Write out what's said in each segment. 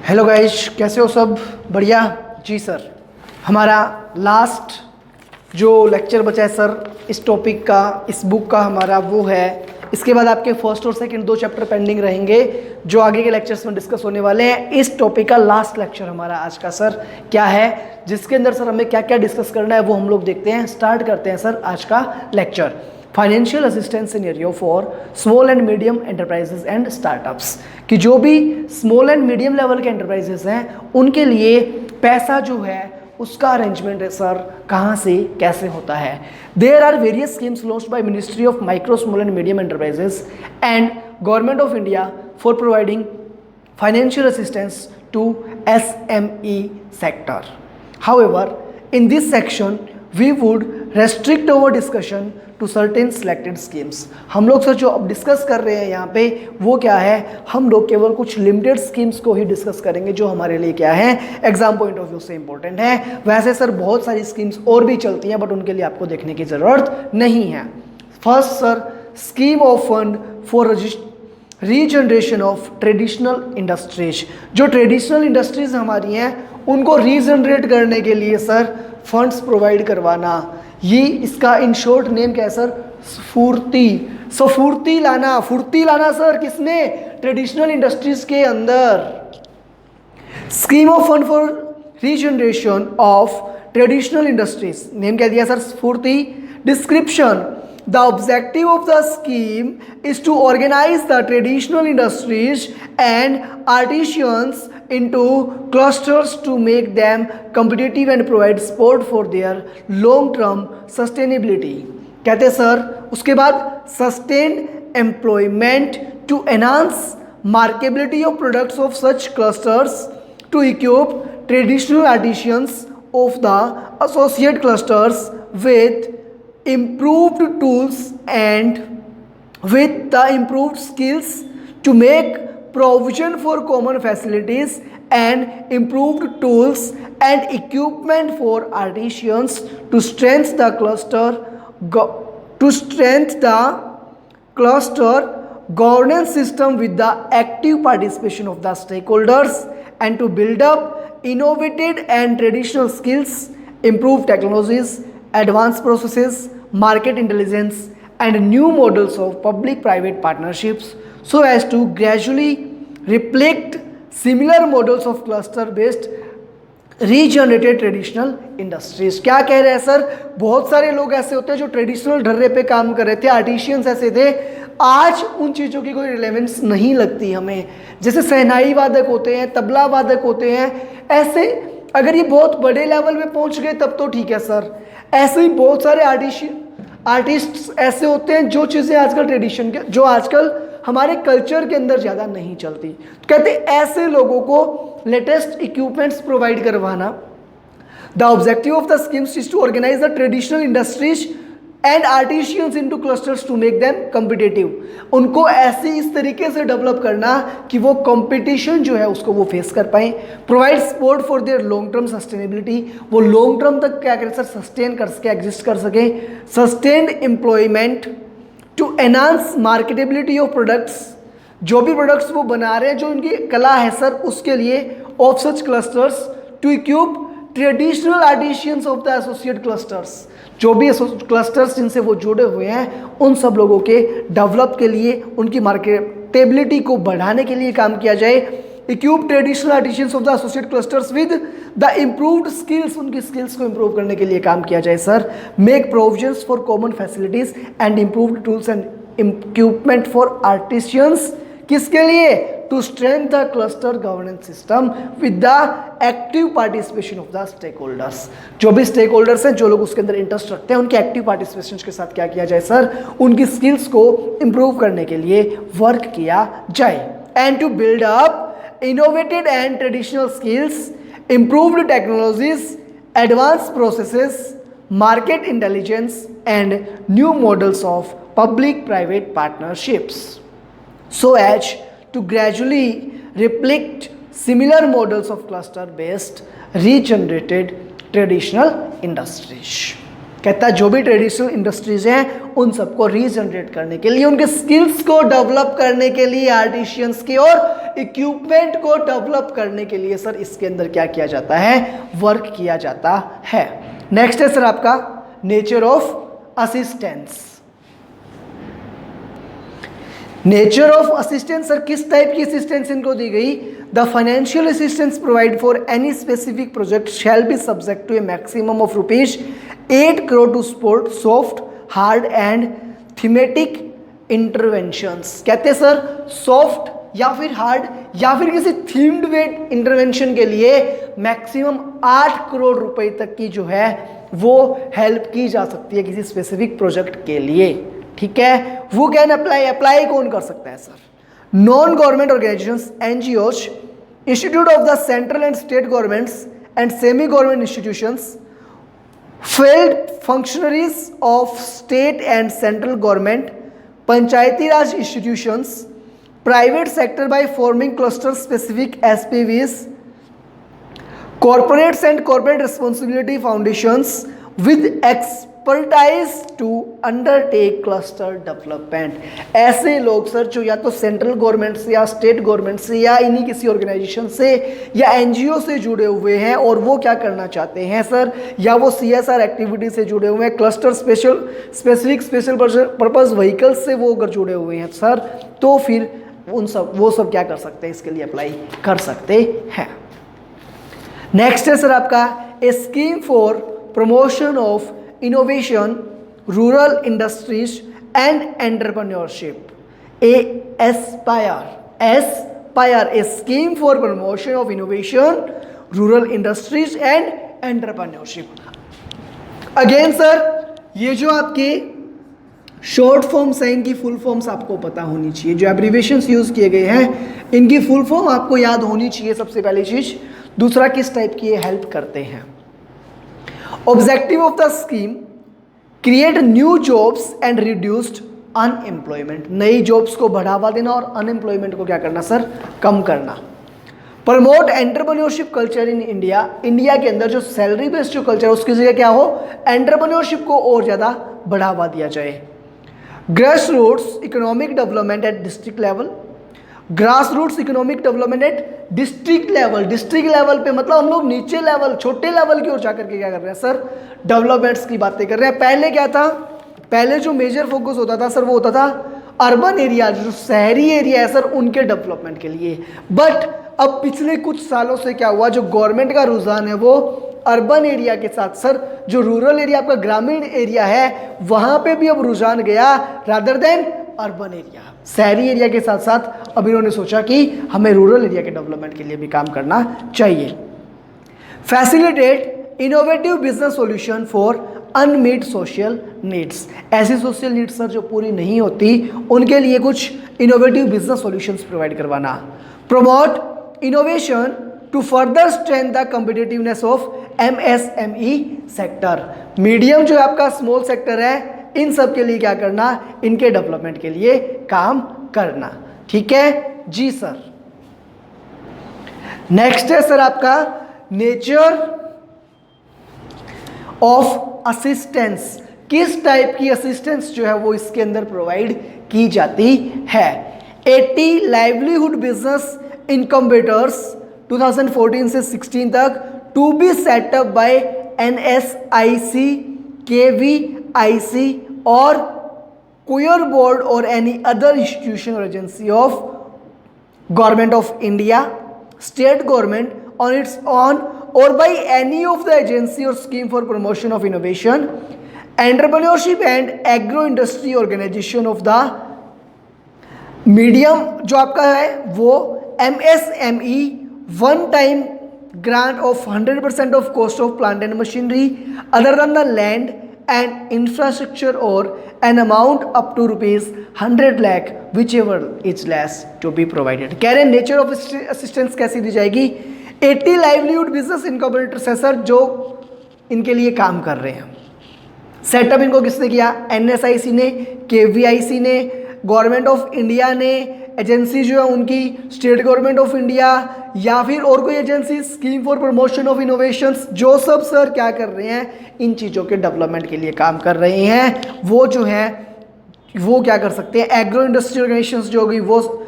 Hello guys, कैसे हो सब? बढ़िया जी सर। हमारा लास्ट जो लेक्चर बचा है सर इस टॉपिक का, इस बुक का हमारा वो है। इसके बाद आपके फर्स्ट और सेकंड 2 चैप्टर पेंडिंग रहेंगे जो आगे के लेक्चर्स में डिस्कस होने वाले हैं। इस टॉपिक का लास्ट लेक्चर हमारा आज का सर क्या है, जिसके अंदर सर हमें क्या क्या डिस्कस करना है वो हम लोग देखते हैं। स्टार्ट करते हैं सर आज का lecture. Financial assistance scenario for small and medium enterprises and startups, कि जो भी स्मॉल एंड मीडियम लेवल के एंटरप्राइजेस हैं उनके लिए पैसा जो है उसका अरेंजमेंट है सर कहाँ से कैसे होता है। There are various schemes launched by ministry of micro small and medium enterprises and government of India for providing financial assistance to SME sector. However, in this section, we would restrict our discussion to certain selected schemes. हम लोग sir जो अब discuss कर रहे हैं यहाँ पे वो क्या है, हम लोग केवल कुछ लिमिटेड स्कीम्स को ही डिस्कस करेंगे जो हमारे लिए क्या है एग्जाम पॉइंट ऑफ व्यू से इंपॉर्टेंट है। वैसे सर बहुत सारी स्कीम्स और भी चलती हैं बट उनके लिए आपको देखने की ज़रूरत नहीं है। First sir, scheme of fund for regeneration of traditional industries. जो ट्रेडिशनल इंडस्ट्रीज हमारी हैं उनको रीजनरेट करने के लिए सर फंड्स प्रोवाइड करवाना, ये इसका इन शॉर्ट नेम क्या है सर? स्फूर्ति। फुर्ती लाना सर किसने? ट्रेडिशनल इंडस्ट्रीज के अंदर। Scheme of fund for regeneration of traditional industries, name क्या दिया सर? स्फूर्ति। Description: The objective of the scheme is to organize the traditional industries and artisans into clusters to make them competitive and provide support for their long-term sustainability. कहते हैं sir उसके बाद sustained employment to enhance marketability of products of such clusters, to equip traditional artisans of the associate clusters with improved tools and with the improved skills, to make provision for common facilities and improved tools and equipment for artisans, to strengthen the cluster governance system with the active participation of the stakeholders, and to build up innovative and traditional skills, improve technologies, advanced processes, market intelligence and new models of public-private partnerships so as to gradually reflect similar models of cluster-based regenerated traditional industries. क्या कह रहे हैं sir? बहुत सारे लोग ऐसे होते हैं जो ट्रेडिशनल ढर्रे पे काम कर रहे थे, आर्टिशियंस ऐसे थे, आज उन चीज़ों की कोई रिलेवेंस नहीं लगती हमें। जैसे सहनाई वादक होते हैं, तबला वादक होते हैं, ऐसे अगर ये बहुत बड़े लेवल पे पहुंच गए तब तो ठीक है सर। ऐसे ही बहुत सारे आर्टिस्ट ऐसे होते हैं जो चीज़ें आजकल ट्रेडिशन के, जो आजकल हमारे कल्चर के अंदर ज़्यादा नहीं चलती, तो कहते ऐसे लोगों को लेटेस्ट इक्विपमेंट्स प्रोवाइड करवाना। The objective of the schemes is to organise the traditional industries and artisans into clusters to make them competitive. उनको ऐसे इस तरीके से डेवलप करना कि वो कंपटीशन जो है उसको वो फेस कर पाएँ। Provide support for their long term sustainability, वो लॉन्ग टर्म तक क्या करें सर? सस्टेन कर सके, एग्जिस्ट कर सके। Sustained employment to enhance marketability of products, जो भी प्रोडक्ट्स वो बना रहे हैं, जो उनकी कला है सर, उसके लिए of such clusters. To equip traditional artisans of the associate clusters, जो भी क्लस्टर्स जिनसे वो जुड़े हुए हैं उन सब लोगों के डेवलप के लिए, उनकी मार्केटेबिलिटी को बढ़ाने के लिए काम किया जाए। Equip traditional artisans of the associate clusters with the improved skills, उनकी स्किल्स को इम्प्रूव करने के लिए काम किया जाए sir. Make provisions for common facilities and improved tools and equipment for artisans, किसके लिए? To strength the cluster governance system with the active participation of the stakeholders. जो भी स्टेक होल्डर्स हैं, जो लोग उसके अंदर इंटरेस्ट रखते हैं, उनके एक्टिव पार्टिसिपेशन के साथ क्या किया जाए सर? उनकी स्किल्स को इम्प्रूव करने के लिए वर्क किया जाए। And to build up innovative and traditional skills, improved technologies, advanced processes, market intelligence and new models of public-private partnerships so as to gradually reflect similar models of cluster-based regenerated traditional industries. कहता है जो भी traditional industries हैं उन सबको regenerate करने के लिए, उनके स्किल्स को डेवलप करने के लिए आर्टिशियंस की और इक्विपमेंट को डेवलप करने के लिए सर इसके अंदर क्या किया जाता है, वर्क किया जाता है। नेक्स्ट है सर आपका nature of assistance. Nature of assistance sir किस टाइप की असिस्टेंस इनको दी गई, the financial assistance provide for any specific project shall be subject to a maximum of ₹8 crore to support soft, hard and thematic interventions. कहते हैं sir soft या फिर hard या फिर किसी थीम्ड वेट इंटरवेंशन के लिए मैक्सिमम 8 करोड़ रुपए तक की जो है वो हेल्प की जा सकती है किसी स्पेसिफिक प्रोजेक्ट के लिए, ठीक है। वो कैन अप्लाई कौन कर सकता है sir, non government organisations, NGOs, institute of the central and state governments and semi government institutions, field functionaries of state and central government, panchayati raj institutions, private sector by forming cluster specific SPVs, corporates and corporate responsibility foundations with expertise to undertake cluster development। ऐसे लोग sir जो या तो central government से या state government से या इन्हीं किसी ऑर्गेनाइजेशन से या एनजीओ से जुड़े हुए हैं और वो क्या करना चाहते हैं सर, या वो सीएसआर एक्टिविटी से जुड़े हुए हैं, cluster specific special purpose vehicles से वो अगर जुड़े हुए हैं सर, तो फिर वो सब क्या कर सकते हैं, इसके लिए अप्लाई कर सकते हैं। नेक्स्ट है सर आपका a scheme for promotion of innovation, rural industries and entrepreneurship, ASPIRE a scheme for promotion of innovation, rural industries and entrepreneurship. Again sir ये जो आपके शॉर्ट फॉर्म्स हैं इनकी फुल फॉर्म्स आपको पता होनी चाहिए, जो एब्रीविएशंस यूज किए गए हैं इनकी फुल फॉर्म आपको याद होनी चाहिए सबसे पहली चीज। दूसरा किस टाइप की ये हेल्प करते हैं। Objective of the scheme create new jobs and reduced unemployment, नई जॉब्स को बढ़ावा देना और अनएम्प्लॉयमेंट को क्या करना सर, कम करना। Promote entrepreneurship culture in India, India के अंदर जो सैलरी बेस्ड जो कल्चर है उसकी जगह क्या हो, एंटरप्रेन्योरशिप को और ज़्यादा बढ़ावा दिया जाए। Grass roots economic development at district level, grass roots economic development at district level, district level पे मतलब हम लोग नीचे लेवल छोटे लेवल की ओर जाकर के क्या कर रहे हैं सर, डेवलपमेंट्स की बातें कर रहे हैं। पहले क्या था, पहले जो मेजर फोकस होता था सर वो होता था अर्बन एरिया, जो शहरी एरिया है सर उनके डेवलपमेंट के लिए। बट अब पिछले कुछ सालों से क्या हुआ, जो गवर्नमेंट का रुझान है वो अर्बन एरिया के साथ सर जो रूरल एरिया आपका ग्रामीण एरिया है वहां पे भी अब रुझान गया, रादर देन अर्बन एरिया, शहरी एरिया के साथ साथ अब इन्होंने सोचा कि हमें रूरल एरिया के डेवलपमेंट के लिए भी काम करना चाहिए। Facilitate innovative business solution for unmeet social needs, ऐसी सोशल नीड्स सर जो पूरी नहीं होती उनके लिए कुछ इनोवेटिव बिजनेस सॉल्यूशंस प्रोवाइड करवाना। Promote innovation to further strength the competitiveness of MSME sector, medium जो आपका स्मॉल सेक्टर है इन सब के लिए क्या करना, इनके डेवलपमेंट के लिए काम करना, ठीक है जी सर। नेक्स्ट है सर आपका नेचर ऑफ असिस्टेंस, किस टाइप की असिस्टेंस जो है वो इसके अंदर प्रोवाइड की जाती है। 80 लाइवलीहुड बिजनेस इनकम्बेटर्स 2014 से 16 तक to be setup by NSIC, KVIC और क्यूर बोर्ड और एनी अदर इंस्टीट्यूशन और agency of government of India, state government on its own or by any of the agency or scheme for promotion of innovation, entrepreneurship and agro industry organization of the medium जो आपका है वो MSME one time grant of 100% of cost of plant and machinery other than the land and infrastructure or an amount up to ₹100 lakh whichever is less to be provided। कह रहे हैं nature of assistance कैसी दी जाएगी, 80 livelihood business इनकॉर्पोरेटर्स है sir जो इनके लिए काम कर रहे हैं। सेटअप इनको किसने किया, NSIC ने, KVIC ने, गवर्नमेंट ऑफ इंडिया ने, एजेंसी जो है उनकी स्टेट गवर्नमेंट ऑफ इंडिया या फिर और कोई agency, scheme for promotion of innovations, जो सब सर क्या कर रहे हैं इन चीज़ों के डेवलपमेंट के लिए काम कर रहे हैं। वो जो है वो क्या कर सकते हैं, एग्रो इंडस्ट्री ऑर्गेनाइजेशंस जो होगी वो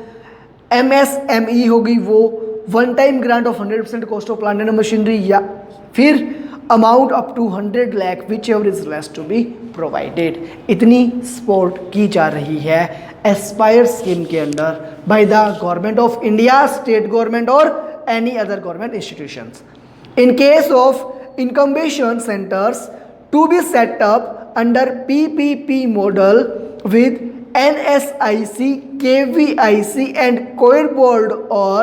MSME होगी वो one time grant of 100% cost of plant and machinery, या फिर amount up to 100 lakh whichever is less to be provided. इतनी सपोर्ट की जा रही है एस्पायर स्कीम के under by the government of India, state government और any other government institutions. In case of incubation centers to be set up under PPP model with NSIC, KVIC and COIR board or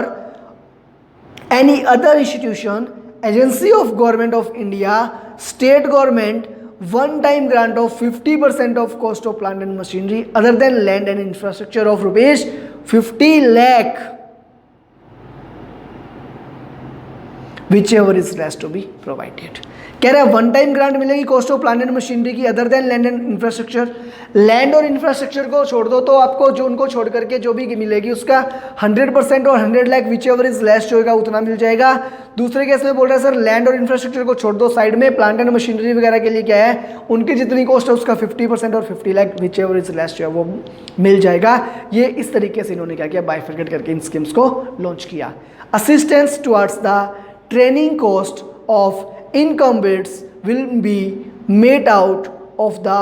any other institution, agency of government of India, state government, one time grant of 50% of cost of plant and machinery other than land and infrastructure of rupees 50 lakh whichever is less to be provided. कह रहा है one time grant मिलेगी cost of plant and machinery की other than land and infrastructure. Land और infrastructure को छोड़ दो तो आपको जो उनको छोड़ करके जो भी मिलेगी उसका 100% और 100 lakh whichever is less होगा उतना मिल जाएगा। दूसरे केस में बोल रहा है सर लैंड और इंफ्रास्ट्रक्चर को छोड़ दो साइड में, प्लांट एंड मशीनरी वगैरह के लिए क्या है उनकी जितनी कॉस्ट है उसका 50% और 50 lakh whichever is less जो है वो मिल जाएगा। ये इस तरीके से इन्होंने क्या किया, बाइफरकेट करके इन स्कीम्स को लॉन्च किया। Assistance towards the training cost of incumbents will be made out of the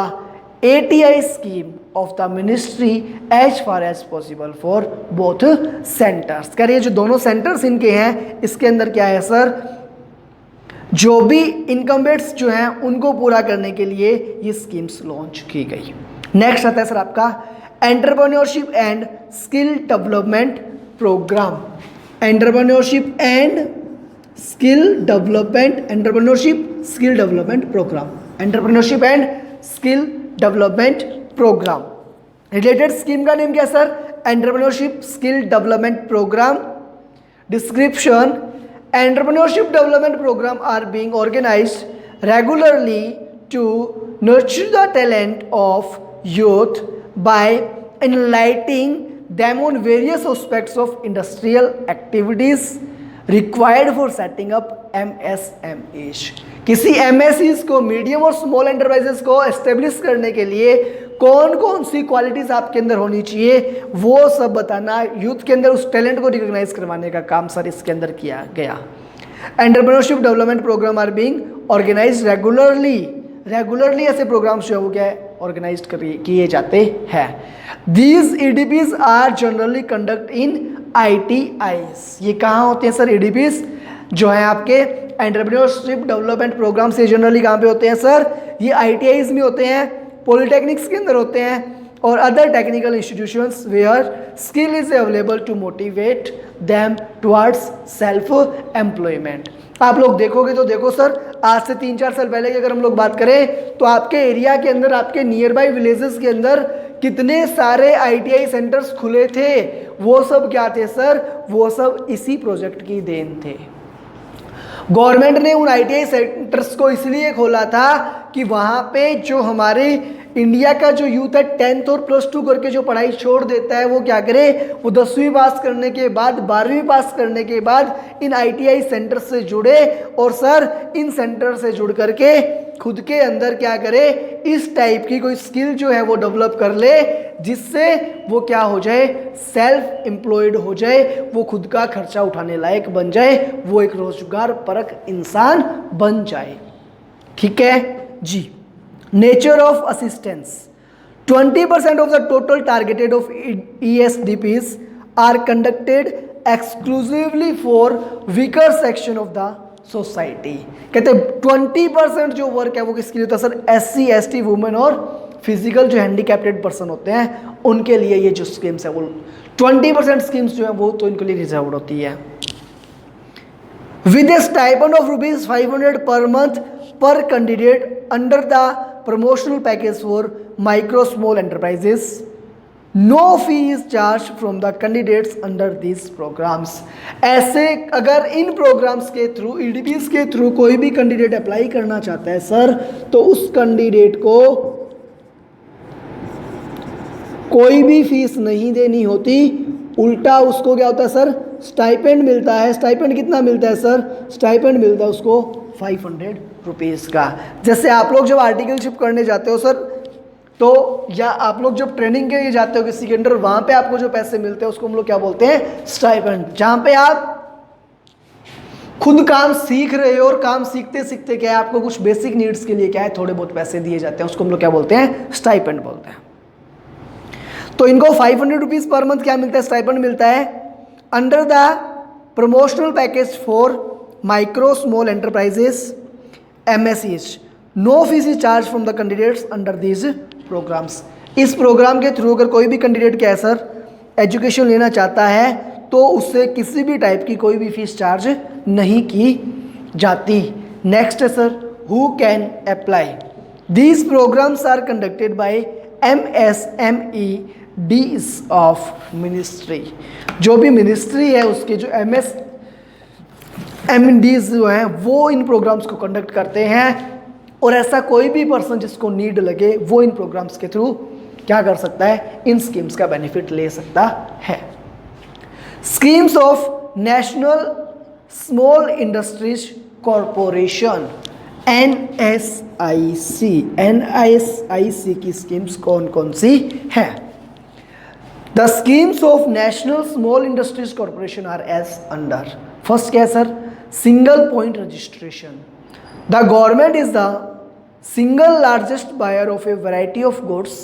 ATI scheme of the ministry as far as possible for both centers। कह रही है जो दोनों सेंटर्स इनके हैं इसके अंदर क्या है सर, जो भी इनकम्बेंट्स जो हैं उनको पूरा करने के लिए ये स्कीम्स लॉन्च की गई। नेक्स्ट आता है सर आपका entrepreneurship and skill development programme. Entrepreneurship and skill development, entrepreneurship skill development programme, entrepreneurship and skill development programme. Related scheme का नेम क्या है sir, entrepreneurship skill development programme. Description, entrepreneurship development programme are being organised regularly to nurture the talent of youth by enlightening them on various aspects of industrial activities required for setting up MSMEs। किसी MSEs को, medium और small enterprises को establish करने के लिए कौन कौन सी qualities आपके अंदर होनी चाहिए वो सब बताना, यूथ के अंदर उस टैलेंट को रिकॉग्नाइज करवाने का काम सर इसके अंदर किया गया। Entrepreneurship development programme are being organise regularly ऐसे प्रोग्राम्स जो है वो क्या है ऑर्गेनाइज किए जाते हैं। These EDPs are generally conduct in ITIs। ये कहाँ होते हैं सर EDPs जो है आपके एंटरप्रेन्योरशिप डेवलपमेंट प्रोग्राम से जनरली कहाँ पे होते हैं सर, ये ITIs में होते हैं, पॉलिटेक्निक्स के अंदर होते हैं और other technical institutions where skill is available to motivate them towards self employment. आप लोग देखोगे तो देखो सर, आज से 3-4 साल पहले की अगर हम लोग बात करें तो आपके एरिया के अंदर, आपके नियर बाई विलेजेस के अंदर कितने सारे ITI सेंटर्स खुले थे। वो सब क्या थे सर, वो सब इसी प्रोजेक्ट की देन थे। गवर्नमेंट ने उन ITI सेंटर्स को इसलिए खोला था कि वहाँ पे जो हमारे इंडिया का जो यूथ है 10th और +2 करके जो पढ़ाई छोड़ देता है वो क्या करे, वो 10वीं पास करने के बाद, 12वीं पास करने के बाद इन ITI सेंटर से जुड़े और सर इन सेंटर से जुड़ करके खुद के अंदर क्या करे, इस टाइप की कोई स्किल जो है वो डेवलप कर ले जिससे वो क्या हो जाए, सेल्फ एम्प्लॉयड हो जाए, वो खुद का खर्चा उठाने लायक बन जाए, वो एक रोजगार परक इंसान बन जाए। ठीक है जी। Nature of assistance, 20% of the total targeted of ESDPs are conducted exclusively for weaker section of the society. कहते हैं 20% जो वर्क है वो किसके लिए होता है सर, SC ST वुमेन और फिजिकल जो हैंडीकैप्टेड पर्सन होते हैं उनके लिए ये जो स्कीम्स है वो 20% स्कीम्स जो है वो तो इनके लिए रिजर्व्ड होती है। With A stipend of ₹500 per month per candidate under the promotional package for micro small enterprises, no fee is charge from the candidates under this programmes. ऐसे अगर इन प्रोग्राम्स के थ्रू, EDPs के थ्रू कोई भी candidate apply करना चाहता है सर तो उस कैंडिडेट को कोई भी फीस नहीं देनी होती, उल्टा उसको क्या होता है सर, स्टाइपेंड मिलता है। स्टाइपेंड कितना मिलता है सर, स्टाइपेंड मिलता है उसको ₹500 का। जैसे आप लोग जब आर्टिकलशिप करने जाते हो सर, तो या आप लोग जब ट्रेनिंग के लिए जाते हो किसी के अंडर, वहाँ पे आपको जो पैसे मिलते हैं उसको हम लोग क्या बोलते हैं, स्टाइपेंड। जहाँ पे आप खुद काम सीख रहे हो और काम सीखते सीखते क्या है आपको कुछ बेसिक नीड्स के लिए क्या है थोड़े बहुत पैसे दिए जाते हैं, उसको हम लोग क्या बोलते हैं, स्टाइपेंड बोलते हैं। तो इनको 500 रुपीज़ पर मंथ क्या मिलता है, स्टाइपेंड मिलता है। Under the promotional package for micro small enterprises MSEs, no fees is charge from the candidates under these programmes. इस प्रोग्राम के थ्रू अगर कोई भी कैंडिडेट क्या है सर एजुकेशन लेना चाहता है तो उससे किसी भी टाइप की कोई भी फीस चार्ज नहीं की जाती। नेक्स्ट है sir, who can apply. These programmes are conducted by MSMEDs of ministry. जो भी मिनिस्ट्री है उसके जो MSMEDs जो हैं वो इन प्रोग्राम्स को कंडक्ट करते हैं, और ऐसा कोई भी पर्सन जिसको नीड लगे वो इन प्रोग्राम्स के थ्रू क्या कर सकता है, इन स्कीम्स का बेनिफिट ले सकता है। Schemes of National Small Industries Corporation NSIC की स्कीम्स कौन कौन सी है? The schemes of National Small Industries Corporation are as under. First क्या है sir, single point registration. The government is the single largest buyer of a variety of goods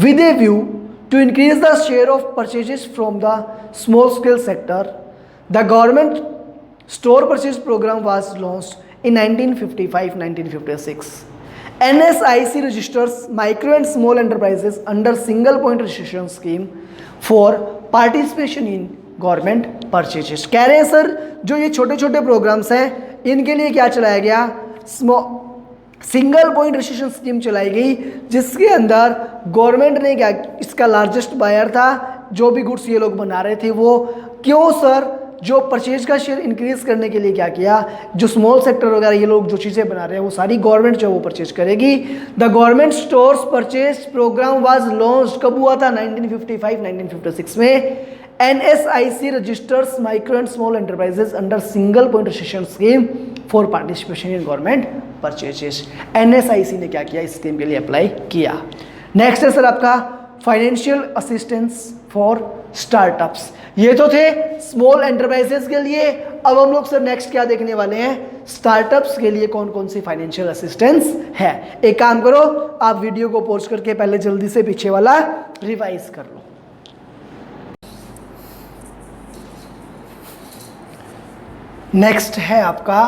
with a view to increase the share of purchases from the small scale sector. The government store purchase program was launched in 1955-1956. NSIC registers micro and small enterprises under single point registration scheme for participation in government purchases. कह रहे हैं sir जो ये छोटे छोटे programmes हैं इनके लिए क्या चलाया गया, सिंगल पॉइंट रजिस्ट्रेशन स्कीम चलाई गई, जिसके अंदर गवर्नमेंट ने क्या, इसका लार्जेस्ट बायर था, जो भी गुड्स ये लोग बना रहे थे वो। क्यों सर, जो परचेज का शेयर इंक्रीज करने के लिए क्या किया, जो स्मॉल सेक्टर वगैरह ये लोग जो चीज़ें बना रहे हैं वो सारी गवर्नमेंट जो वो परचेज करेगी। The government stores purchase programme was launched कब हुआ था, 1955-1956 में। NSIC registers micro and small enterprises under single point registration scheme for participation in government purchases. NSIC ने क्या किया, इस स्कीम के लिए अप्लाई किया। नेक्स्ट है सर आपका फाइनेंशियल असिस्टेंस फॉर स्टार्टअप्स। ये तो थे स्मॉल एंटरप्राइजेस के लिए। अब हम लोग सर नेक्स्ट क्या देखने वाले हैं, स्टार्टअप्स के लिए कौन कौन सी फाइनेंशियल असिस्टेंस है। एक काम करो, आप वीडियो को पॉज करके पहले जल्दी से पीछे वाला रिवाइज कर लो। नेक्स्ट है आपका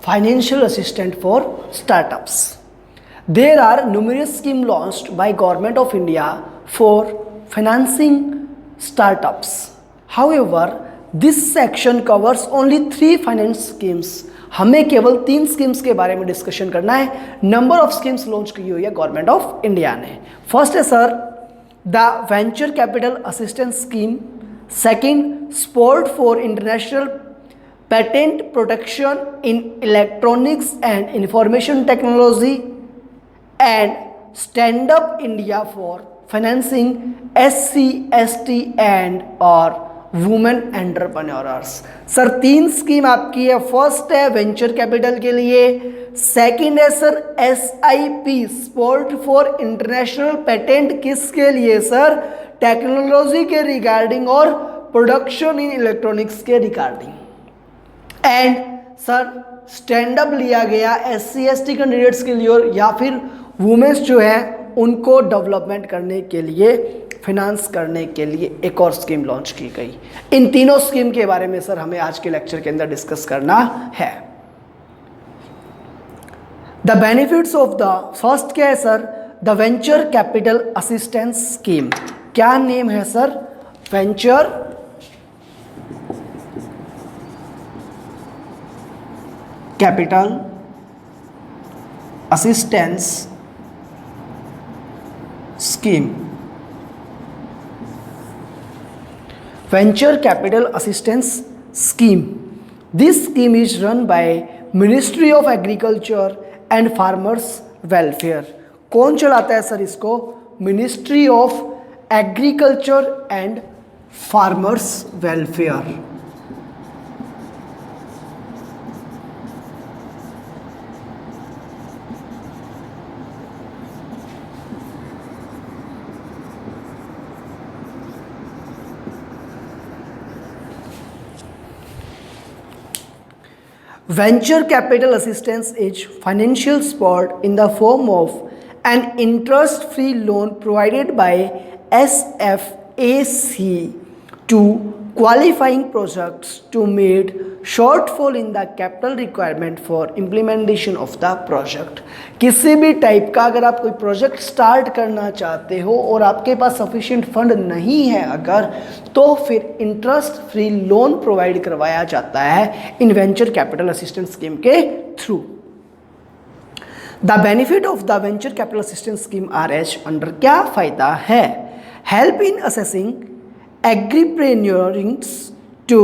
financial assistant for startups. There are numerous scheme launched by government of India for financing startups. However this section covers only 3 finance schemes. हमें केवल 3 स्कीम्स के बारे में डिस्कशन करना है। नंबर ऑफ स्कीम्स लॉन्च की हुई है गवर्नमेंट ऑफ इंडिया ने। फर्स्ट है sir the venture capital assistance scheme. Second support for international patent protection in electronics and information technology, and stand up India for financing SC, ST and or women entrepreneurs. Sir 3 scheme आपकी है। First है venture capital के लिए, second है sir SIP support for international patent, किसके लिए sir, technology के regarding और प्रोडक्शन इन इलेक्ट्रॉनिक्स के regarding. And sir stand up लिया गया SC, ST कैंडिडेट्स के लिए और या फिर वुमेन्स जो हैं उनको डेवलपमेंट करने के लिए, फिनांस करने के लिए एक और स्कीम लॉन्च की गई। इन तीनों स्कीम के बारे में सर हमें आज के लेक्चर के अंदर डिस्कस करना है। The benefits of the first क्या है sir, the venture capital assistance scheme. क्या नेम है sir, venture capital assistance scheme. Venture capital assistance scheme, this scheme is run by ministry of agriculture and farmers welfare. कौन चलाता है sir इसको, ministry of agriculture and farmers welfare. Venture capital assistance is financial support in the form of an interest-free loan provided by SFAC to qualifying projects to meet shortfall in the capital requirement for implementation of the project। किसी भी type का अगर आप कोई project start करना चाहते हो और आपके पास सफिशिएंट फंड नहीं है अगर, तो फिर इंटरेस्ट फ्री लोन प्रोवाइड करवाया जाता है इन वेंचर कैपिटल असिस्टेंस स्कीम के through. The benefit of the venture capital assistance scheme are as under. क्या फ़ायदा है? Help in assessing agripreneurs to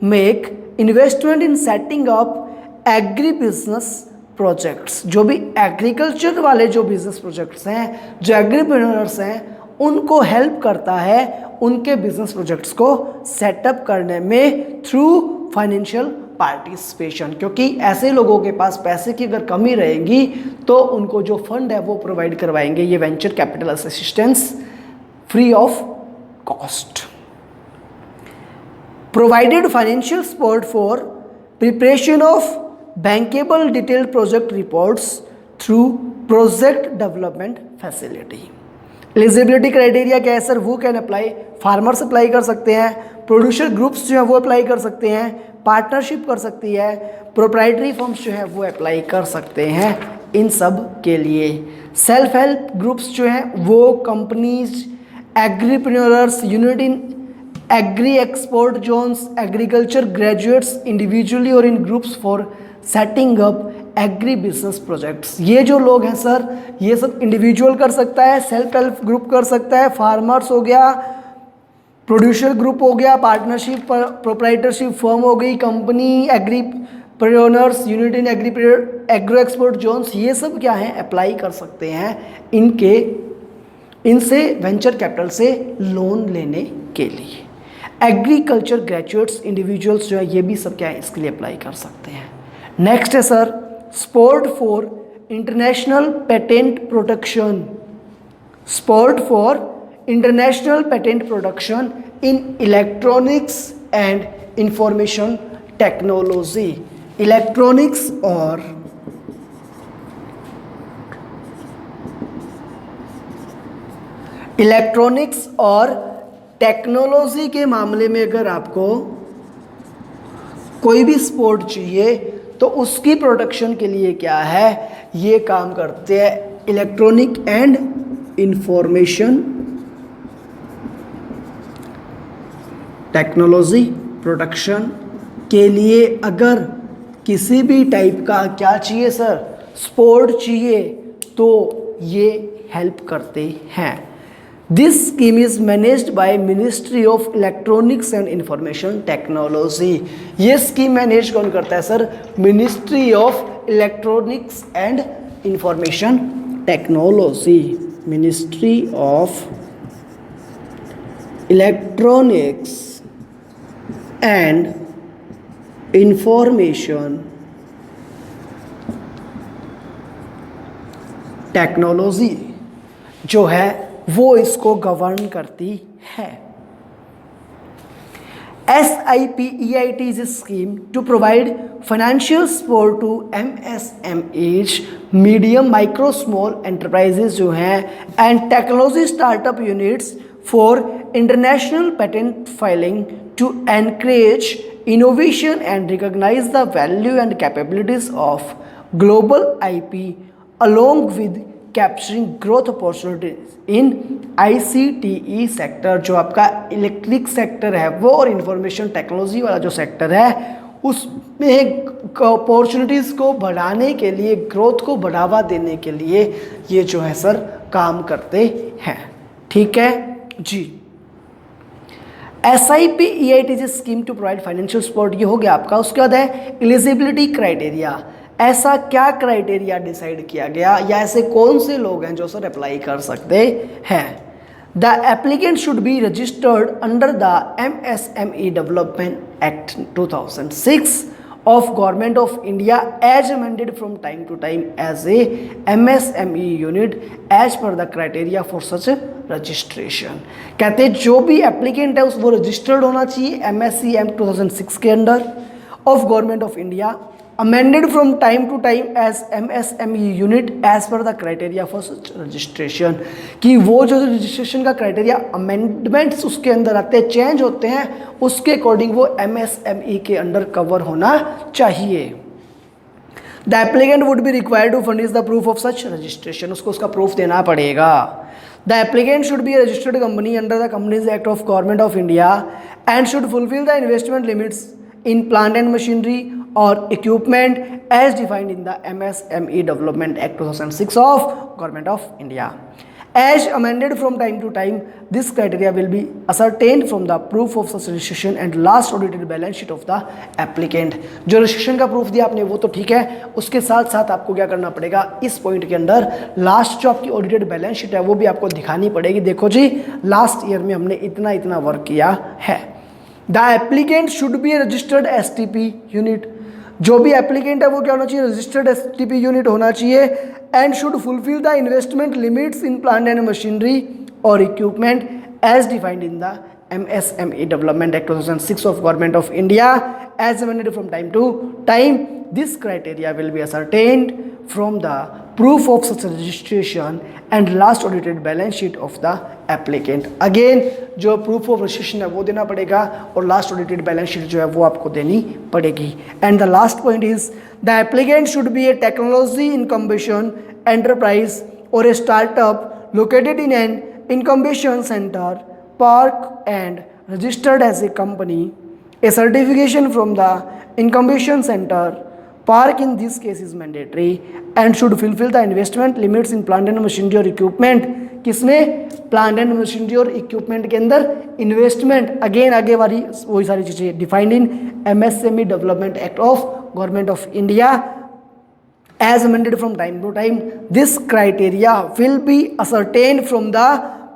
make investment in setting up agri business projects. जो भी एग्रीकल्चर वाले जो बिजनेस प्रोजेक्ट्स हैं, जो एग्रीप्रेन्योर्स हैं, उनको हेल्प करता है उनके बिजनेस प्रोजेक्ट्स को सेटअप करने में थ्रू फाइनेंशियल पार्टिसिपेशन। क्योंकि ऐसे लोगों के पास पैसे की अगर कमी रहेगी तो उनको जो फंड है वो प्रोवाइड करवाएंगे ये venture capital assistance free of cost. Provided financial support for preparation of bankable detailed project reports through project development facility। Eligibility criteria क्या है सर? वो कैन अप्लाई, फार्मर्स अप्लाई कर सकते हैं, प्रोड्यूसर ग्रुप्स जो है वो अप्लाई कर सकते हैं, पार्टनरशिप कर सकती है, प्रोप्राइटरी फर्म्स जो है वो अप्लाई कर सकते हैं इन सब के लिए। सेल्फ हेल्प ग्रुप्स जो हैं वो companies, agripreneurs, unit in agri export zones, agriculture graduates individually और in groups for setting up agri business projects. ये जो लोग हैं सर, ये सब इंडिविजुअल कर सकता है, सेल्फ हेल्प ग्रुप कर सकता है, फार्मर्स हो गया, प्रोड्यूसर ग्रुप हो गया, पार्टनरशिप प्रोप्राइटरशिप फर्म हो गई, company, agripreneurs, unit in agro export zones, ये सब क्या है अप्लाई कर सकते हैं इनसे वेंचर कैपिटल से लोन लेने के लिए। एग्रीकल्चर ग्रेजुएट्स इंडिविजुअल्स जो है ये भी सब क्या है इसके लिए अप्लाई कर सकते हैं। नेक्स्ट है sir support for international patent protection. Support for international patent protection in electronics and information technology. Electronics और टेक्नोलॉजी के मामले में अगर आपको कोई भी सपोर्ट चाहिए तो उसकी प्रोटेक्शन के लिए क्या है ये काम करते हैं electronic and information technology protection के लिए अगर किसी भी टाइप का क्या चाहिए सर सपोर्ट चाहिए तो ये हेल्प करते हैं। This scheme is managed bye ministry of electronics and information technology. ये स्कीम मैनेज कौन करता है sir? Ministry of electronics and information technology. Ministry of electronics and information technology जो है वो इसको गवर्न करती है। SIPEIT is a scheme to provide financial support to MSMEs, medium, micro, small enterprises जो हैं and technology startup units for international patent filing to encourage innovation and recognize the value and capabilities of global IP along with capturing growth opportunities in ICTE sector. जो आपका electric sector है वो और information technology वाला जो sector है उसमें opportunities को बढ़ाने के लिए, ग्रोथ को बढ़ावा देने के लिए ये जो है सर काम करते हैं। ठीक है जी। SIPEIT is a scheme to provide financial support, ये हो गया आपका। उसके बाद है एलिजिबिलिटी क्राइटेरिया। ऐसा क्या क्राइटेरिया डिसाइड किया गया या ऐसे कौन से लोग हैं जो सर अप्लाई कर सकते हैं? The applicant should be registered under the MSME development act 2006 of Government of India as amended from time to time as a MSME unit as per the criteria for such registration। कहते हैं जो भी applicant है उस वो registered होना चाहिए MSE act 2006 के under of Government of India, amended from time to time as MSME unit as per the criteria for such registration। कि वो जो रजिस्ट्रेशन का क्राइटेरिया अमेंडमेंट्स उसके अंदर आते हैं, चेंज होते हैं, उसके अकॉर्डिंग वो MSME के अंडर कवर होना चाहिए। The applicant would be required to furnish the proof of such registration, उसको उसका प्रूफ देना पड़ेगा। The applicant should be registered company under the companies act of government of India and should fulfil the investment limits in plant and machinery or equipment as defined in the MSME Development Act 2006 of Government of India. As amended from time to time, this criteria will be ascertained from the proof of such registration and last audited balance sheet of the applicant। जो registration का proof दिया आपने वो तो ठीक है, उसके साथ साथ आपको क्या करना पड़ेगा, इस पॉइंट के अंदर लास्ट जो आपकी ऑडिटेड बैलेंस शीट है वो भी आपको दिखानी पड़ेगी। देखो जी, लास्ट ईयर में हमने इतना इतना वर्क किया है। The applicant should be registered STP unit, जो भी एप्लीकेंट है वो क्या होना चाहिए, रजिस्टर्ड STP यूनिट होना चाहिए। And should fulfil the investment limits in plant and machinery और equipment as defined in the MSME Development Act 2006 of Government of India as amended from time to time. This criteria will be ascertained from the proof of such registration and last audited balance sheet of the applicant। Again जो proof of registration है वो देना पड़ेगा और last audited balance sheet जो है वो आपको देनी पड़ेगी। And the last point is the applicant should be a technology incubation enterprise or a startup located in an incubation center, park and registered as a company। A certification from the incubation center, park in this case is mandatory and should fulfill the investment limits in plant and machinery और equipment। किसमें, plant and machinery और equipment के अंदर investment, again आगे वाली वही सारी चीजें defined in MSME development act of government of India as amended from time to time। This criteria will be ascertained from the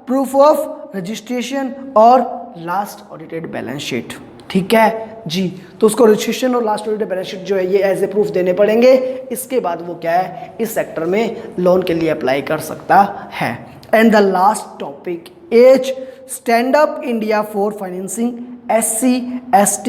proof of registration और last audited balance sheet। ठीक है जी, तो उसको रजिस्ट्रेशन और लास्ट ऑडिटेड बैलेंस शीट जो है ये as a proof देने पड़ेंगे। इसके बाद वो क्या है, इस सेक्टर में लोन के लिए अप्लाई कर सकता है। And the last topic is stand up India for financing SC ST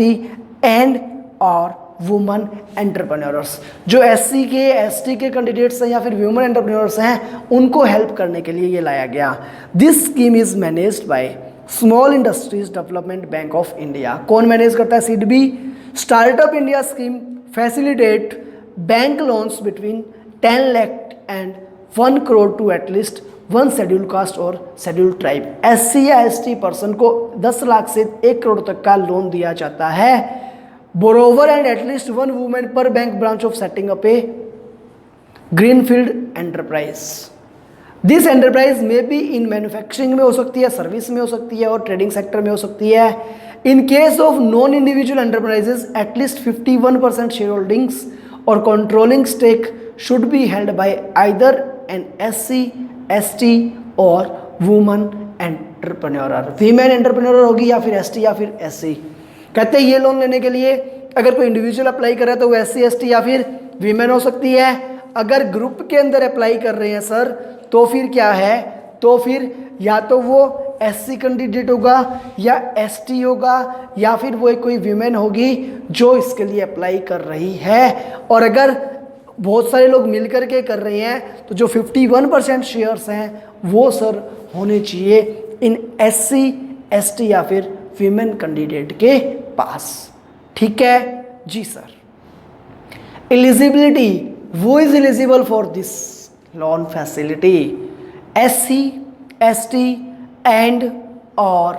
and और वुमन एंटरप्रेन्योर्स। जो SC के ST के कैंडिडेट्स हैं या फिर वुमन एंटरप्रेन्योर्स हैं उनको हेल्प करने के लिए ये लाया गया। This scheme is managed by Small Industries Development Bank of India. कौन मैनेज करता है, SIDBI। Startup India scheme facilitate bank loans between 10 lakh and 1 crore to at least 1 schedule caste और शेड्यूल ट्राइब। SC या ST पर्सन को 10 लाख से 1 करोड़ तक का लोन दिया जाता है। बोरोवर एंड एटलीस्ट 1 वुमेन पर bank branch of setting up A greenfield enterprise. This enterprise में बी इन मैन्युफैक्चरिंग में हो सकती है, सर्विस में हो सकती है और ट्रेडिंग सेक्टर में हो सकती है। In case of non individual enterprises at least 51% shareholdings और controlling stake should be held by either an SC ST और वुमन एंटरप्रेन्योर। वीमेन एंटरप्रेन्योर होगी या फिर ST या फिर SC। कहते हैं ये लोन लेने के लिए अगर कोई इंडिविजुअल अप्लाई कर रहा है तो वो SC ST या फिर वीमेन हो सकती है। अगर ग्रुप के अंदर अप्लाई कर रहे हैं सर तो फिर क्या है, तो फिर या तो वो SC कैंडिडेट होगा या ST होगा या फिर वो कोई वीमेन होगी जो इसके लिए अप्लाई कर रही है। और अगर बहुत सारे लोग मिलकर के कर रहे हैं तो जो 51% शेयर्स हैं वो सर होने चाहिए इन SC ST या फिर वीमेन कैंडिडेट के पास। ठीक है जी सर। एलिजिबिलिटी, वो is eligible for this loan facility SC ST and और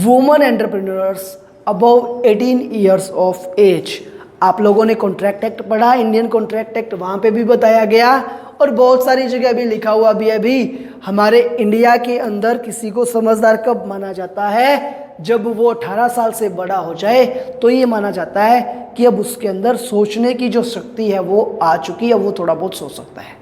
woman entrepreneurs above 18 years of age. आप लोगों ने कॉन्ट्रैक्ट एक्ट पढ़ा, इंडियन कॉन्ट्रैक्ट एक्ट, वहाँ पे भी बताया गया और बहुत सारी जगह भी लिखा हुआ भी है। अभी हमारे इंडिया के अंदर किसी को समझदार कब माना जाता है, जब वो 18 साल से बड़ा हो जाए तो ये माना जाता है कि अब उसके अंदर सोचने की जो शक्ति है वो आ चुकी है, वो थोड़ा बहुत सोच सकता है।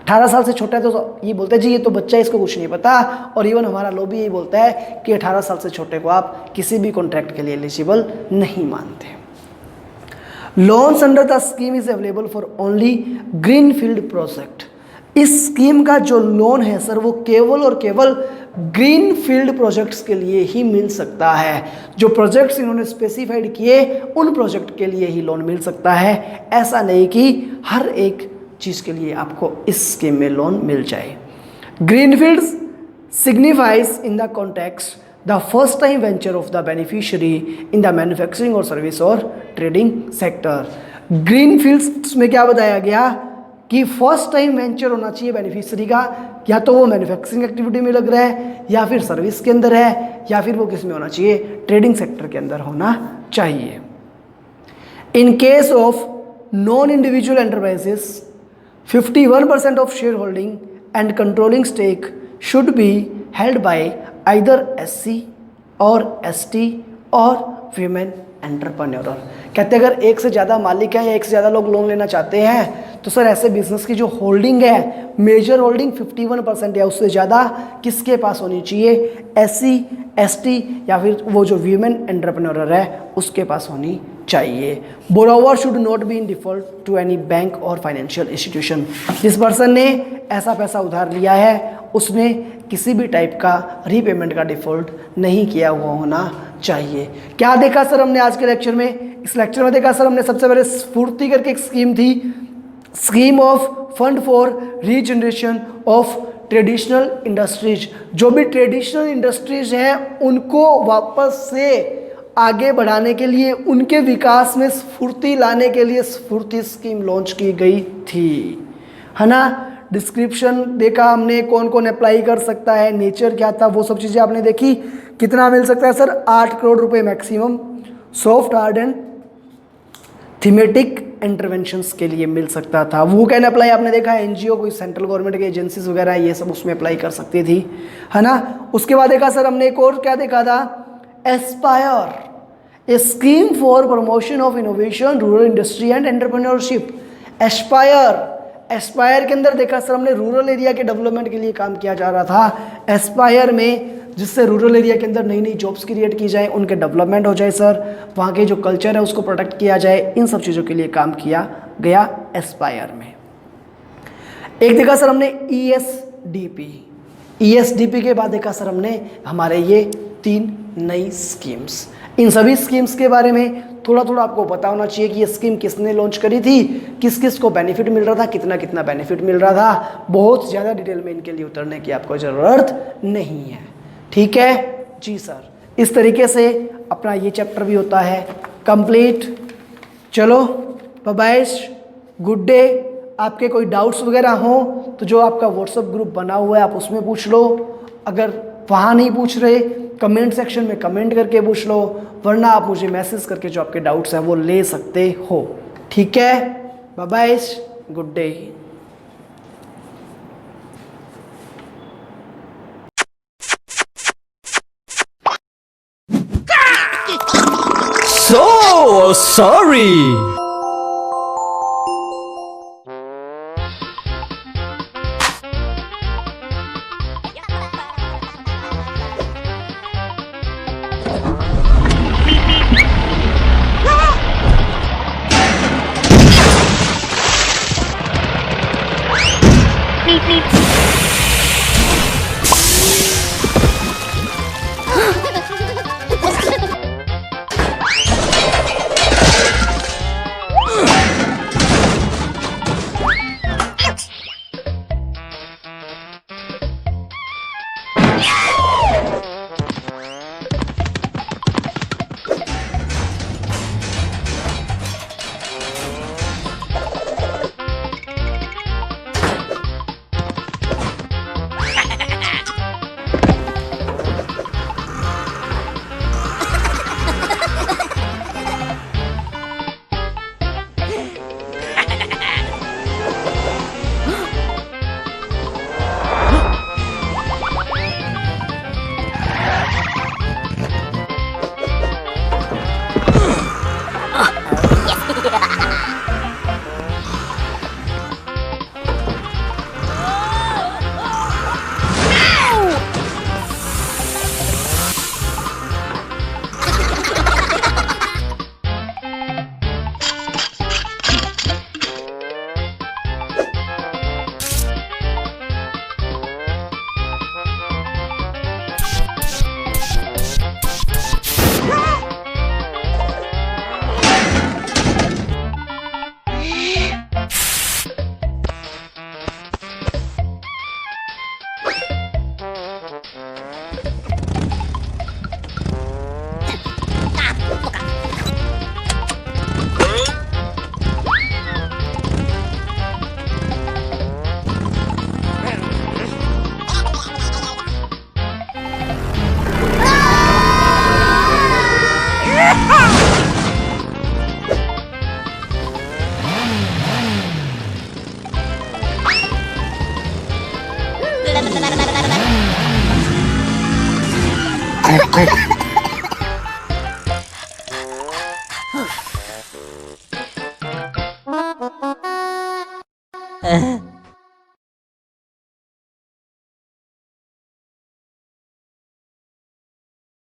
18 साल से छोटा है तो ये बोलते हैं जी ये तो बच्चा है, इसको कुछ नहीं पता। और इवन हमारा लॉ भी यही बोलता है कि 18 साल से छोटे को आप किसी भी कॉन्ट्रैक्ट के लिए एलिजिबल नहीं मानते। Loans under the scheme is available for only greenfield project. इस स्कीम का जो लोन है सर वो केवल और केवल ग्रीन फील्ड प्रोजेक्ट्स के लिए ही मिल सकता है। जो प्रोजेक्ट्स इन्होंने स्पेसिफाइड किए उन प्रोजेक्ट के लिए ही लोन मिल सकता है। ऐसा नहीं कि हर एक चीज़ के लिए आपको इस स्कीम में लोन मिल जाए। ग्रीनफील्ड्स signifies in the context the first time venture of the beneficiary in the manufacturing or service or trading sector। ग्रीनफील्ड्स में क्या बताया गया कि फर्स्ट टाइम वेंचर होना चाहिए बेनिफिशियरी का, या तो वो मैन्युफैक्चरिंग एक्टिविटी में लग रहा है, या फिर सर्विस के अंदर है, या फिर वो किस में होना चाहिए, ट्रेडिंग सेक्टर के अंदर होना चाहिए। In case of non individual enterprises 51% of shareholding and controlling stake should be held by either SC और ST और women entrepreneur। कहते हैं अगर एक से ज़्यादा मालिक हैं या एक से ज़्यादा लोग लोन लेना चाहते हैं तो सर ऐसे बिजनेस की जो होल्डिंग है, मेजर होल्डिंग 51% या उससे ज़्यादा किसके पास होनी चाहिए, SC ST या फिर वो जो वीमेन एंटरप्रेन्योर है उसके पास होनी चाहिए। Borrower should not be in default to any bank और फाइनेंशियल इंस्टीट्यूशन। जिस पर्सन ने ऐसा पैसा उधार लिया है उसने किसी भी टाइप का रीपेमेंट का डिफ़ॉल्ट नहीं किया हुआ होना चाहिए। क्या देखा सर हमने आज के लेक्चर में? इस लेक्चर में देखा सर हमने सबसे पहले स्फूर्ति करके एक स्कीम थी, scheme of fund for regeneration of traditional industries. जो भी ट्रेडिशनल इंडस्ट्रीज हैं उनको वापस से आगे बढ़ाने के लिए, उनके विकास में स्फूर्ति लाने के लिए स्फूर्ति स्कीम लॉन्च की गई थी, है ना। डिस्क्रिप्शन देखा हमने, कौन कौन अप्लाई कर सकता है, नेचर क्या था, वो सब चीज़ें आपने देखी। कितना मिल सकता है सर? 8 करोड़ रुपए maximum soft hard and thematic interventions के लिए मिल सकता था। वो कैन अप्लाई आपने देखा है, एनजीओ कोई सेंट्रल गवर्नमेंट की एजेंसीज वगैरह ये सब उसमें अप्लाई कर सकती थी, है ना। उसके बाद देखा सर हमने एक और क्या देखा था, Aspire, a scheme for promotion of innovation rural industry and entrepreneurship. Aspire के अंदर देखा सर हमने रूरल एरिया के डेवलपमेंट के लिए काम किया जा रहा था। एस्पायर में जिससे रूरल एरिया के अंदर नई नई जॉब्स क्रिएट की जाए, उनके डेवलपमेंट हो जाए सर, वहाँ के जो कल्चर है उसको प्रोटेक्ट किया जाए, इन सब चीज़ों के लिए काम किया गया एस्पायर में। एक देखा सर हमने ईएसडीपी के बाद देखा सर हमने हमारे ये 3 नई स्कीम्स। इन सभी स्कीम्स के बारे में थोड़ा थोड़ा आपको पता होना चाहिए कि ये स्कीम किसने लॉन्च करी थी, किस किस को बेनिफिट मिल रहा था, कितना कितना बेनिफिट मिल रहा था। बहुत ज़्यादा डिटेल में इनके लिए उतरने की आपको ज़रूरत नहीं है, ठीक है जी सर। इस तरीके से अपना ये चैप्टर भी होता है कंप्लीट। चलो बाय बाय, गुड डे। आपके कोई डाउट्स वगैरह हो तो जो आपका व्हाट्सएप ग्रुप बना हुआ है आप उसमें पूछ लो। अगर वहाँ नहीं पूछ रहे कमेंट सेक्शन में कमेंट करके पूछ लो, वरना आप मुझे मैसेज करके जो आपके डाउट्स हैं वो ले सकते हो, ठीक है। Bye bye, good day. So sorry.